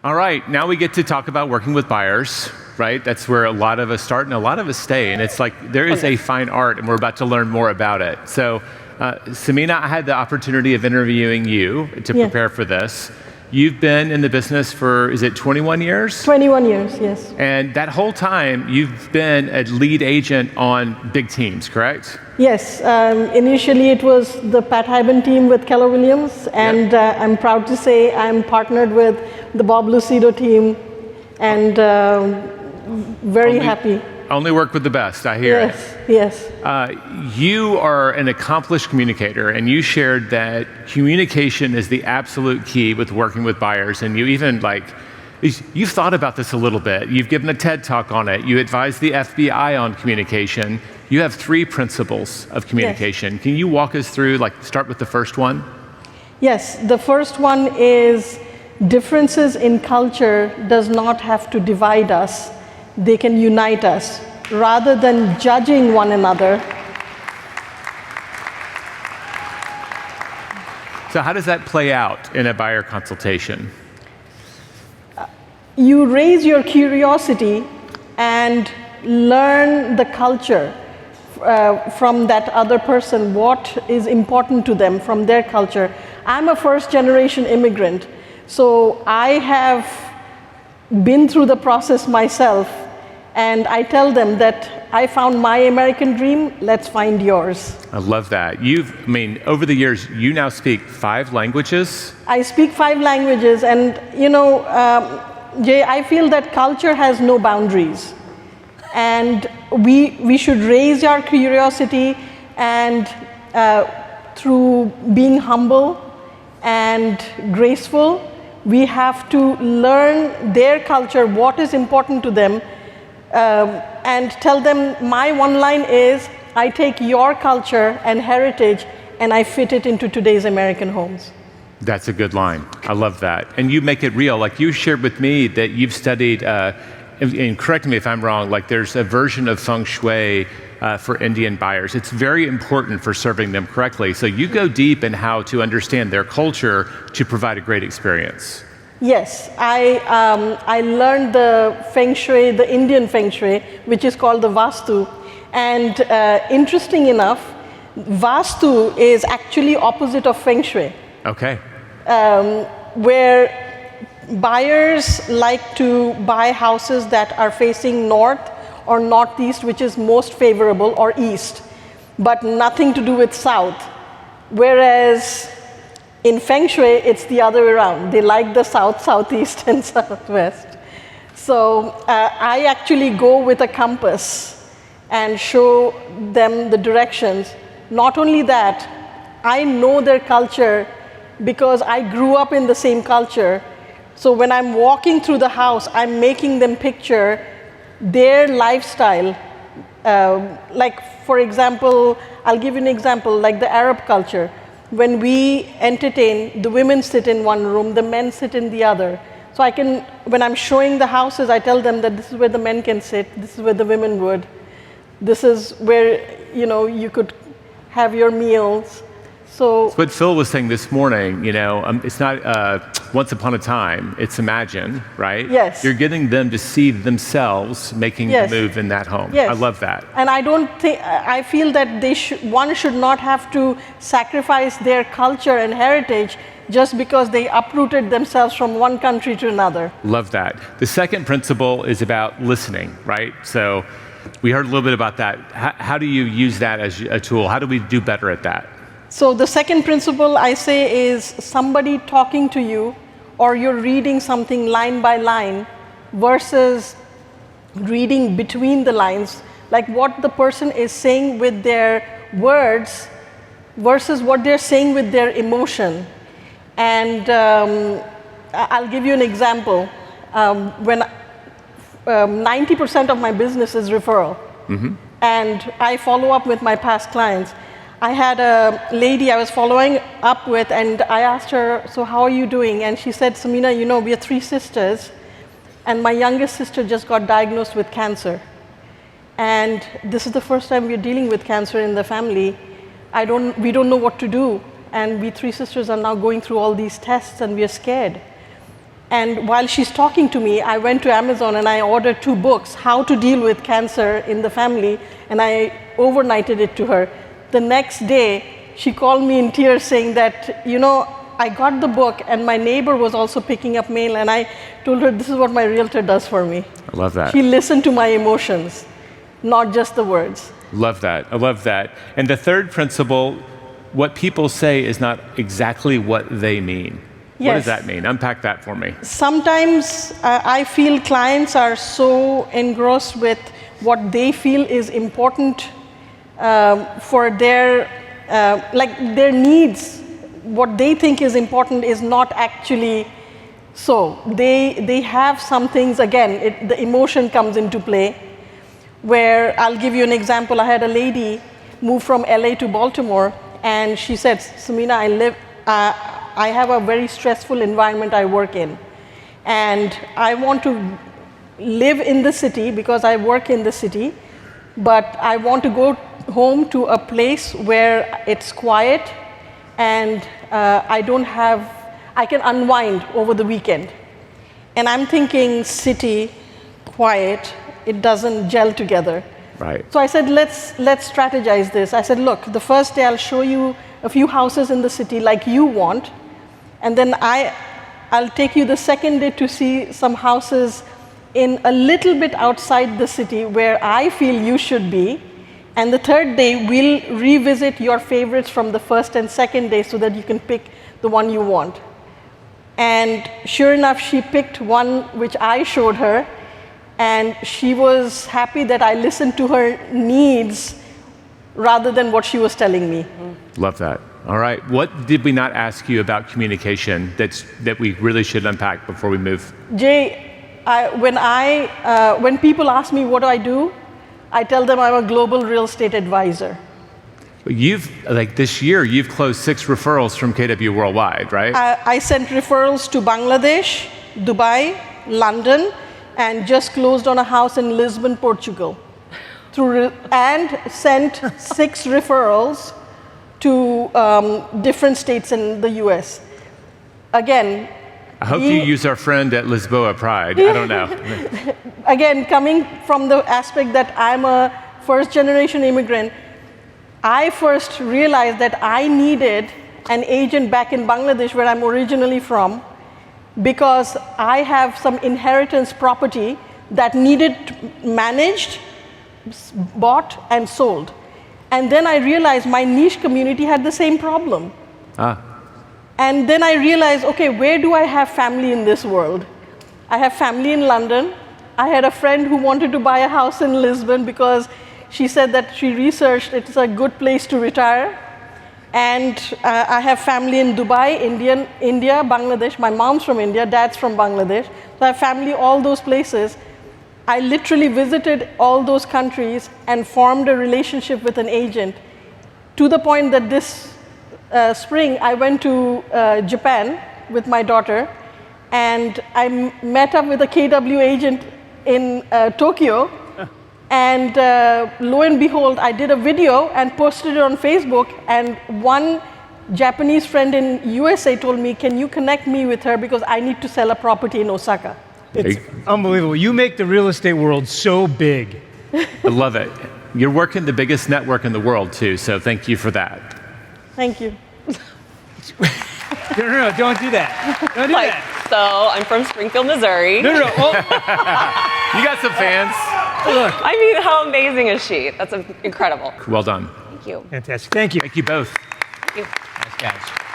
All right, now we get to talk about working with buyers, right? That's where a lot of us start and a lot of us stay. And it's like there is a fine art, and we're about to learn more about it. So, Samina, I had the opportunity of interviewing you to prepare for this. You've been in the business for, is it 21 years? 21 years, yes. And that whole time, you've been a lead agent on big teams, correct? Yes. Initially, it was the Pat Hyben team with Keller Williams, and I'm proud to say I'm partnered with the Bob Lucido team, and very happy. Only work with the best, I hear it. Yes. You are an accomplished communicator, and you shared that communication is the absolute key with working with buyers, and you even you've thought about this a little bit. You've given a TED Talk on it. You advise the FBI on communication. You have 3 principles of communication. Yes. Can you walk us through, start with the first one? Yes, the first one is differences in culture does not have to divide us. They can unite us rather than judging one another. So how does that play out in a buyer consultation? You raise your curiosity and learn the culture from that other person, what is important to them from their culture. I'm a first-generation immigrant, so I have been through the process myself. And I tell them that I found my American dream, let's find yours. I love that. Over the years, you now speak 5 languages? I speak 5 languages, and Jay, I feel that culture has no boundaries. And we should raise our curiosity, and through being humble and graceful, we have to learn their culture, what is important to them, and tell them my one line is, I take your culture and heritage and I fit it into today's American homes. That's a good line. I love that. And you make it real. Like you shared with me that you've studied, and correct me if I'm wrong, there's a version of feng shui for Indian buyers. It's very important for serving them correctly. So you go deep in how to understand their culture to provide a great experience. Yes, I learned the feng shui, the Indian feng shui, which is called the Vastu. And interesting enough, Vastu is actually opposite of feng shui. Okay. Where buyers like to buy houses that are facing north or northeast, which is most favorable, or east, but nothing to do with south. Whereas in feng shui, it's the other way around. They like the south, southeast, and southwest. So I actually go with a compass and show them the directions. Not only that, I know their culture because I grew up in the same culture. So when I'm walking through the house, I'm making them picture their lifestyle. For example, I'll give you an example, like the Arab culture. When we entertain, the women sit in one room, the men sit in the other. So when I'm showing the houses, I tell them that this is where the men can sit, this is where the women would. This is where, you could have your meals. So what Phil was saying this morning, it's not once upon a time, it's imagine, right? Yes. You're getting them to see themselves making the move in that home. Yes. I love that. And I feel that one should not have to sacrifice their culture and heritage just because they uprooted themselves from one country to another. Love that. The second principle is about listening, right? So we heard a little bit about that. How do you use that as a tool? How do we do better at that? So the second principle I say is somebody talking to you, or you're reading something line by line versus reading between the lines, like what the person is saying with their words versus what they're saying with their emotion. And I'll give you an example. When 90% of my business is referral, and I follow up with my past clients. I had a lady I was following up with, and I asked her, so how are you doing? And she said, Samina, we are 3 sisters, and my youngest sister just got diagnosed with cancer. And this is the first time we're dealing with cancer in the family. We don't know what to do. And we 3 sisters are now going through all these tests, and we are scared. And while she's talking to me, I went to Amazon and I ordered 2 books, How to Deal with Cancer in the Family, and I overnighted it to her. The next day, she called me in tears saying that, I got the book and my neighbor was also picking up mail, and I told her this is what my realtor does for me. I love that. She listened to my emotions, not just the words. Love that. I love that. And the third principle, what people say is not exactly what they mean. Yes. What does that mean? Unpack that for me. Sometimes I feel clients are so engrossed with what they feel is important for their needs. What they think is important is not actually so. They have some things, again, the emotion comes into play, where I'll give you an example. I had a lady move from LA to Baltimore, and she said, Samina, I have a very stressful environment I work in, and I want to live in the city because I work in the city, but I want to go home to a place where it's quiet and I can unwind over the weekend. And I'm thinking city, quiet, it doesn't gel together. Right. So I said, let's strategize this. I said, look, the first day I'll show you a few houses in the city like you want, and then I'll take you the second day to see some houses in a little bit outside the city where I feel you should be. And the third day, we'll revisit your favorites from the first and second day so that you can pick the one you want. And sure enough, she picked one which I showed her, and she was happy that I listened to her needs rather than what she was telling me. Love that. All right. What did we not ask you about communication that we really should unpack before we move? Jay, when people ask me what do, I tell them I'm a global real estate advisor. This year, you've closed 6 referrals from KW Worldwide, right? I sent referrals to Bangladesh, Dubai, London, and just closed on a house in Lisbon, Portugal. And sent 6 referrals to different states in the US. Again, I hope you use our friend at Lisboa Pride. I don't know. Again, coming from the aspect that I'm a first-generation immigrant, I first realized that I needed an agent back in Bangladesh, where I'm originally from, because I have some inheritance property that needed managed, bought, and sold. And then I realized my niche community had the same problem. And then I realized, okay, where do I have family in this world? I have family in London. I had a friend who wanted to buy a house in Lisbon because she said that she researched it's a good place to retire. And I have family in Dubai, India, Bangladesh. My mom's from India, dad's from Bangladesh. So I have family all those places. I literally visited all those countries and formed a relationship with an agent, to the point that this spring I went to Japan with my daughter, and I met up with a KW agent in Tokyo, and lo and behold, I did a video and posted it on Facebook, and one Japanese friend in USA told me, can you connect me with her because I need to sell a property in Osaka. It's unbelievable. You make the real estate world so big. I love it. You're working the biggest network in the world, too, so thank you for that. Thank you. No, don't do that. Don't do that. So I'm from Springfield, Missouri. No. Oh. You got some fans. Look. I mean, how amazing is she? That's incredible. Well done. Thank you. Fantastic. Thank you. Thank you both. Thank you. Nice guys.